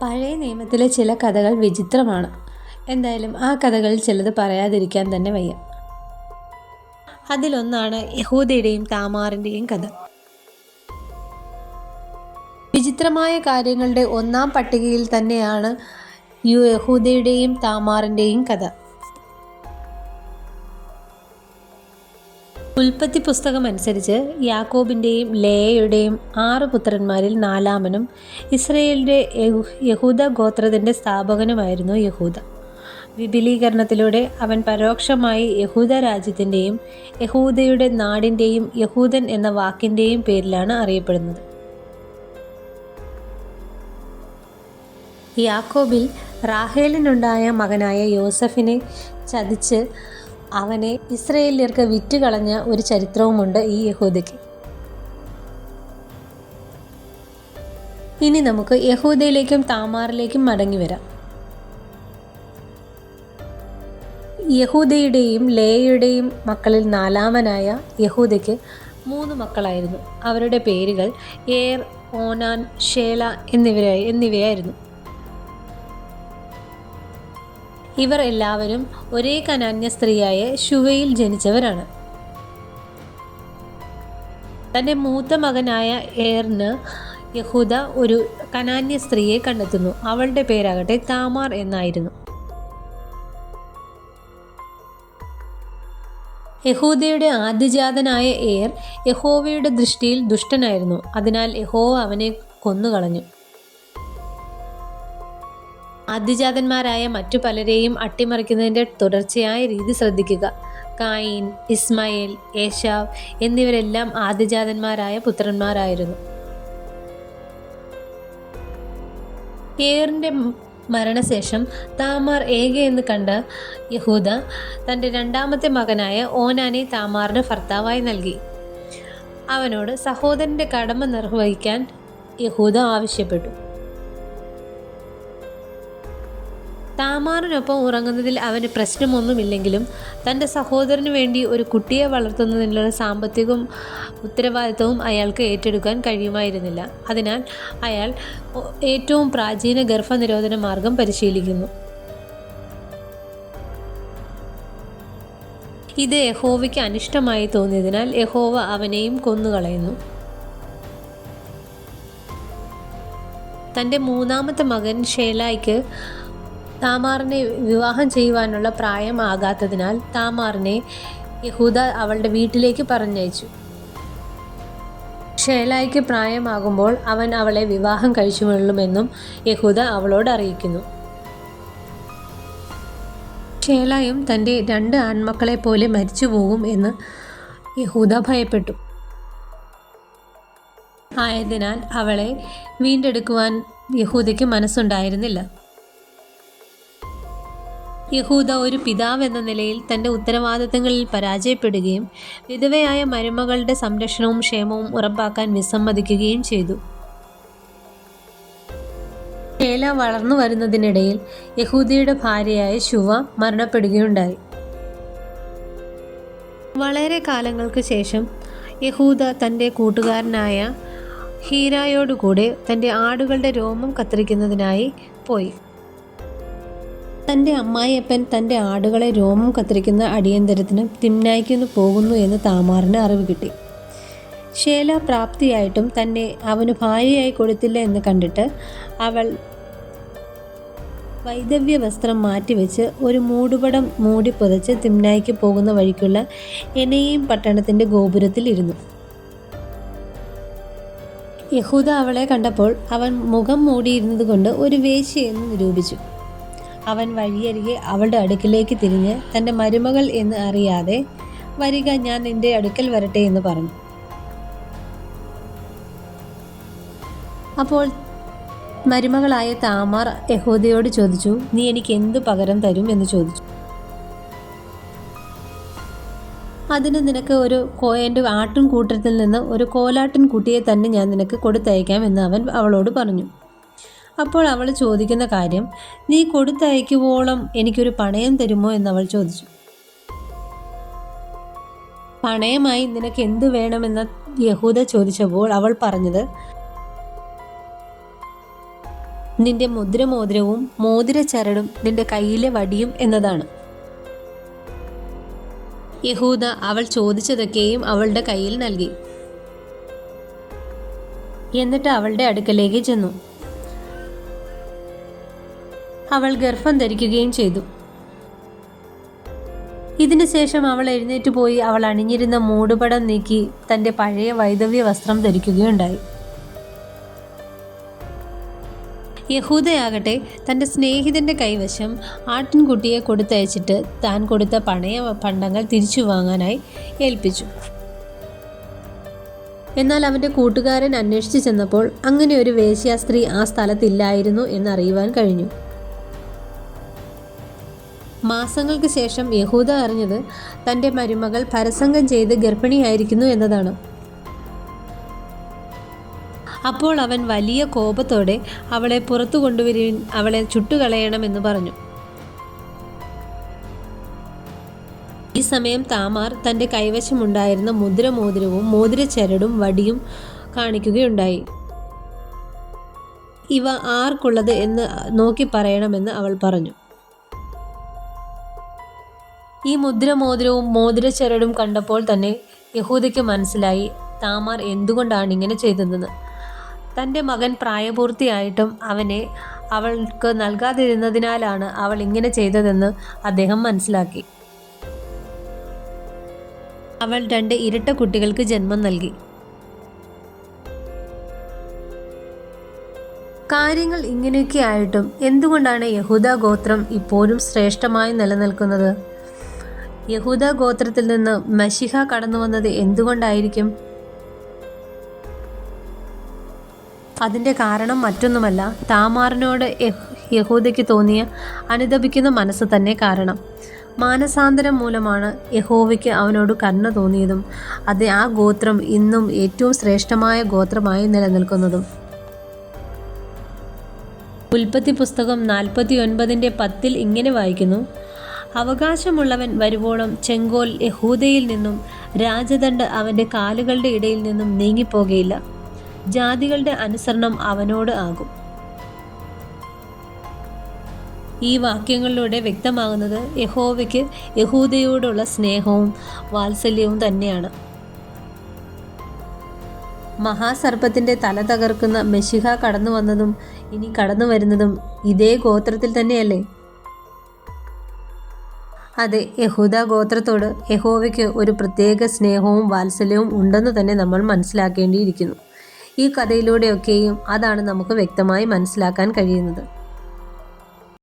പഴയ നിയമത്തിലെ ചില കഥകൾ വിചിത്രമാണ്. എന്തായാലും ആ കഥകളിൽ ചിലത് പറയാതിരിക്കാൻ തന്നെ വയ്യ. അതിലൊന്നാണ് യഹൂദയുടെയും താമാറിൻ്റെയും കഥ. വിചിത്രമായ കാര്യങ്ങളുടെ ഒന്നാം പട്ടികയിൽ തന്നെയാണ് യഹൂദയുടെയും താമാറിൻ്റെയും കഥ. ഉൽപ്പത്തി പുസ്തകം അനുസരിച്ച് യാക്കോബിൻ്റെയും ലേയയുടെയും 6 പുത്രന്മാരിൽ 4-മനും ഇസ്രയേലിൻ്റെ യഹൂദ ഗോത്രത്തിൻ്റെ സ്ഥാപകനുമായിരുന്നു യഹൂദ. വിപുലീകരണത്തിലൂടെ അവൻ പരോക്ഷമായി യഹൂദ രാജ്യത്തിൻ്റെയും യഹൂദയുടെ നാടിൻ്റെയും യഹൂദൻ എന്ന വാക്കിൻ്റെയും പേരിലാണ് അറിയപ്പെടുന്നത്. യാക്കോബിൽ റാഹേലിനുണ്ടായ മകനായ യോസഫിനെ ചതിച്ച് അവനെ ഇസ്രയേല്യർക്ക് വിറ്റുകളഞ്ഞ ഒരു ചരിത്രവുമുണ്ട് ഈ യഹൂദയ്ക്ക്. ഇനി നമുക്ക് യഹൂദയിലേക്കും താമാറിലേക്കും മടങ്ങി വരാം. യഹൂദയുടെയും ലേയയുടെയും മക്കളിൽ 4-മനായ യഹൂദയ്ക്ക് 3 മക്കളായിരുന്നു. അവരുടെ പേരുകൾ ഏർ, ഓനാൻ, ഷേല എന്നിവയായിരുന്നു. ഇവർ എല്ലാവരും ഒരേ കനാന്യ സ്ത്രീയായ ശുവയിൽ ജനിച്ചവരാണ്. തൻ്റെ മൂത്ത മകനായ ഏറിന് യഹൂദ ഒരു കനാന്യ സ്ത്രീയെ കണ്ടെത്തുന്നു. അവളുടെ പേരാകട്ടെ താമാർ എന്നായിരുന്നു. യഹൂദയുടെ ആദ്യജാതനായ ഏർ യഹോവയുടെ ദൃഷ്ടിയിൽ ദുഷ്ടനായിരുന്നു. അതിനാൽ യഹോവ അവനെ കൊന്നുകളഞ്ഞു. ആദ്യജാതന്മാരായ മറ്റു പലരെയും അട്ടിമറിക്കുന്നതിൻ്റെ തുടർച്ചയായ രീതി ശ്രദ്ധിക്കുക. കായീൻ, ഇസ്മായേൽ, ഏശാവ് എന്നിവരെല്ലാം ആദ്യജാതന്മാരായ പുത്രന്മാരായിരുന്നു. ഏറിൻ്റെ മരണശേഷം താമാർ ഏകയെന്ന് കണ്ട യഹൂദ തൻ്റെ 2-മത്തെ മകനായ ഓനാനെ താമാറിന് ഭർത്താവായി നൽകി. അവനോട് സഹോദരൻ്റെ കടമ നിർവഹിക്കാൻ യഹൂദ ആവശ്യപ്പെട്ടു. താമാറിനൊപ്പം ഉറങ്ങുന്നതിൽ അവന് പ്രശ്നമൊന്നുമില്ലെങ്കിലും തൻ്റെ സഹോദരന് വേണ്ടി ഒരു കുട്ടിയെ വളർത്തുന്നതിനുള്ള സാമ്പത്തികവും ഉത്തരവാദിത്തവും അയാൾക്ക് ഏറ്റെടുക്കാൻ കഴിയുമായിരുന്നില്ല. അതിനാൽ അയാൾ ഏറ്റവും പ്രാചീന ഗർഭനിരോധന മാർഗം പരിശീലിക്കുന്നു. ഇത് യഹോവയ്ക്ക് അനിഷ്ടമായി തോന്നിയതിനാൽ യഹോവ അവനെയും കൊന്നുകളയുന്നു. തൻ്റെ 3-മത്തെ മകൻ ഷേലായ്ക്ക് താമാറിനെ വിവാഹം ചെയ്യുവാനുള്ള പ്രായം ആകാത്തതിനാൽ താമാറിനെ യഹൂദ അവളുടെ വീട്ടിലേക്ക് പറഞ്ഞയച്ചു. ഷേലായ്ക്ക് പ്രായമാകുമ്പോൾ അവൻ അവളെ വിവാഹം കഴിച്ചുകൊള്ളുമെന്നും യഹൂദ അവളോട് അറിയിക്കുന്നു. ഷേലായും തൻ്റെ 2 ആൺമക്കളെ പോലെ മരിച്ചു പോകും എന്ന് യഹൂദ ഭയപ്പെട്ടു. ആയതിനാൽ അവളെ വീണ്ടെടുക്കുവാൻ യഹൂദയ്ക്ക് മനസ്സുണ്ടായിരുന്നില്ല. യഹൂദ ഒരു പിതാവ് എന്ന നിലയിൽ തൻ്റെ ഉത്തരവാദിത്തങ്ങളിൽ പരാജയപ്പെടുകയും വിധവയായ മരുമകളുടെ സംരക്ഷണവും ക്ഷേമവും ഉറപ്പാക്കാൻ വിസമ്മതിക്കുകയും ചെയ്തു. ഷേല വളർന്നു വരുന്നതിനിടയിൽ യഹൂദയുടെ ഭാര്യയായ ശുവ മരണപ്പെടുകയുണ്ടായി. വളരെ കാലങ്ങൾക്ക് ശേഷം യഹൂദ തൻ്റെ കൂട്ടുകാരനായ ഹീരായോടുകൂടെ തൻ്റെ ആടുകളുടെ രോമം കത്തിരിക്കുന്നതിനായി പോയി. തൻ്റെ അമ്മായിയപ്പൻ തൻ്റെ ആടുകളെ രോമം കത്തിരിക്കുന്ന അടിയന്തരത്തിന് തിമ്നായ്ക്കൊന്ന് പോകുന്നു എന്ന് താമാറിന് അറിവ് കിട്ടി. ഷേല പ്രാപ്തിയായിട്ടും തന്നെ അവന് ഭാര്യയായി കൊടുത്തില്ല എന്ന് കണ്ടിട്ട് അവൾ വൈദവ്യ വസ്ത്രം മാറ്റിവെച്ച് ഒരു മൂടുപടം മൂടി പുതച്ച് തിമ്നായ്ക്ക് പോകുന്ന വഴിക്കുള്ള എനയീം പട്ടണത്തിൻ്റെ ഗോപുരത്തിൽ ഇരുന്നു. യഹൂദ അവളെ കണ്ടപ്പോൾ അവൻ മുഖം മൂടിയിരുന്നത് കൊണ്ട് ഒരു വേശ്യയെന്ന് നിരൂപിച്ചു. അവൻ വഴിയരികെ അവളുടെ അടുക്കിലേക്ക് തിരിഞ്ഞ് തൻ്റെ മരുമകൾ എന്ന് അറിയാതെ വരിക, ഞാൻ നിന്റെ അടുക്കൽ വരട്ടെ എന്ന് പറഞ്ഞു. അപ്പോൾ മരുമകളായ താമാർ യഹൂദയോട് ചോദിച്ചു, നീ എനിക്ക് എന്തു പകരം തരും എന്ന് ചോദിച്ചു. അതിന് നിനക്ക് ഒരു എൻ്റെ ആട്ടിൻ കൂട്ടത്തിൽ നിന്ന് ഒരു കോലാട്ടിൻ കുട്ടിയെ തന്നെ ഞാൻ നിനക്ക് കൊടുത്തയക്കാം എന്ന് അവൻ അവളോട് പറഞ്ഞു. അപ്പോൾ അവൾ ചോദിക്കുന്ന കാര്യം, നീ കൊടുത്തയക്കുവോളം എനിക്കൊരു പണയം തരുമോ എന്നവൾ ചോദിച്ചു. പണയമായി നിനക്ക് എന്തു വേണമെന്ന് യഹൂദ ചോദിച്ചപ്പോൾ അവൾ പറഞ്ഞത്, നിന്റെ മുദ്രമോതിരവും മോതിരച്ചരടും നിന്റെ കയ്യിലെ വടിയും എന്നതാണ്. യഹൂദ അവൾ ചോദിച്ചതൊക്കെയും അവളുടെ കയ്യിൽ നൽകി. എന്നിട്ട് അവളുടെ അടുക്കലേക്ക് ചെന്നു. അവൾ ഗർഭം ധരിക്കുകയും ചെയ്തു. ഇതിനുശേഷം അവൾ എഴുന്നേറ്റ് പോയി അവൾ അണിഞ്ഞിരുന്ന മൂടുപടം നീക്കി തൻ്റെ പഴയ വൈധവ്യ വസ്ത്രം ധരിക്കുകയുണ്ടായി. യഹൂദയാകട്ടെ തൻ്റെ സ്നേഹിതൻ്റെ കൈവശം ആട്ടിൻകുട്ടിയെ കൊടുത്തയച്ചിട്ട് താൻ കൊടുത്ത പണയ പണ്ടങ്ങൾ തിരിച്ചു വാങ്ങാനായി ഏൽപ്പിച്ചു. എന്നാൽ അവൻ്റെ കൂട്ടുകാരൻ അന്വേഷിച്ചു ചെന്നപ്പോൾ അങ്ങനെ ഒരു വേശ്യാസ്ത്രീ ആ സ്ഥലത്തില്ലായിരുന്നു എന്നറിയുവാൻ കഴിഞ്ഞു. മാസങ്ങൾക്ക് ശേഷം യഹൂദ അറിഞ്ഞത് തൻ്റെ മരുമകൾ പരസംഗം ചെയ്ത് ഗർഭിണിയായിരിക്കുന്നു എന്നതാണ്. അപ്പോൾ അവൻ വലിയ കോപത്തോടെ അവളെ പുറത്തു കൊണ്ടുവരുവിൻ, അവളെ ചുട്ടുകളയണമെന്ന് പറഞ്ഞു. ഈ സമയം താമാർ തൻ്റെ കൈവശമുണ്ടായിരുന്ന മുദ്രമോതിരവും മോതിരച്ചരടും വടിയും കാണിക്കുകയുണ്ടായി. ഇവ ആർക്കുള്ളത് എന്ന് നോക്കി പറയണമെന്ന് അവൾ പറഞ്ഞു. ഈ മുദ്രമോതിരവും മോതിരച്ചരടും കണ്ടപ്പോൾ തന്നെ യഹൂദയ്ക്ക് മനസ്സിലായി താമാർ എന്തുകൊണ്ടാണ് ഇങ്ങനെ ചെയ്തതെന്ന്. തൻ്റെ മകൻ പ്രായപൂർത്തിയായിട്ടും അവനെ അവൾക്ക് നൽകാതിരുന്നതിനാലാണ് അവൾ ഇങ്ങനെ ചെയ്തതെന്ന് അദ്ദേഹം മനസ്സിലാക്കി. അവൾ 2 ഇരട്ട കുട്ടികൾക്ക് ജന്മം നൽകി. കാര്യങ്ങൾ ഇങ്ങനെയൊക്കെ ആയിട്ടും എന്തുകൊണ്ടാണ് യഹൂദ ഗോത്രം ഇപ്പോഴും ശ്രേഷ്ഠമായി നിലനിൽക്കുന്നത്? യഹൂദ ഗോത്രത്തിൽ നിന്ന് മശിഹ കടന്നു വന്നത് എന്തുകൊണ്ടായിരിക്കും? അതിൻ്റെ കാരണം മറ്റൊന്നുമല്ല, താമാറിനോട് യഹൂദയ്ക്ക് തോന്നിയ അനുതപിക്കുന്ന മനസ്സ് തന്നെ കാരണം. മാനസാന്തരം മൂലമാണ് യഹോവയ്ക്ക് അവനോട് കരുണ തോന്നിയതും അത് ആ ഗോത്രം ഇന്നും ഏറ്റവും ശ്രേഷ്ഠമായ ഗോത്രമായി നിലനിൽക്കുന്നതും. ഉൽപ്പത്തി പുസ്തകം 49:10 ഇങ്ങനെ വായിക്കുന്നു: അവകാശമുള്ളവൻ വരുവോളം ചെങ്കോൽ യഹൂദയിൽ നിന്നും രാജദണ്ഡ് അവൻ്റെ കാലുകളുടെ ഇടയിൽ നിന്നും നീങ്ങിപ്പോകയില്ല. ജാതികളുടെ അനുസരണം അവനോട് ആകും. ഈ വാക്യങ്ങളിലൂടെ വ്യക്തമാകുന്നത് യഹോവയ്ക്ക് യഹൂദയോടുള്ള സ്നേഹവും വാത്സല്യവും തന്നെയാണ്. മഹാസർപ്പത്തിൻ്റെ തല തകർക്കുന്ന മെശിഹ കടന്നു വന്നതും ഇനി കടന്നു വരുന്നതും ഇതേ ഗോത്രത്തിൽ തന്നെയല്ലേ? അതെ, യഹൂദ ഗോത്രത്തോട് യഹോവയ്ക്ക് ഒരു പ്രത്യേക സ്നേഹവും വാത്സല്യവും ഉണ്ടെന്ന് തന്നെ നമ്മൾ മനസ്സിലാക്കേണ്ടിയിരിക്കുന്നു. ഈ കഥയിലൂടെയൊക്കെയും അതാണ് നമുക്ക് വ്യക്തമായി മനസ്സിലാക്കാൻ കഴിയുന്നത്.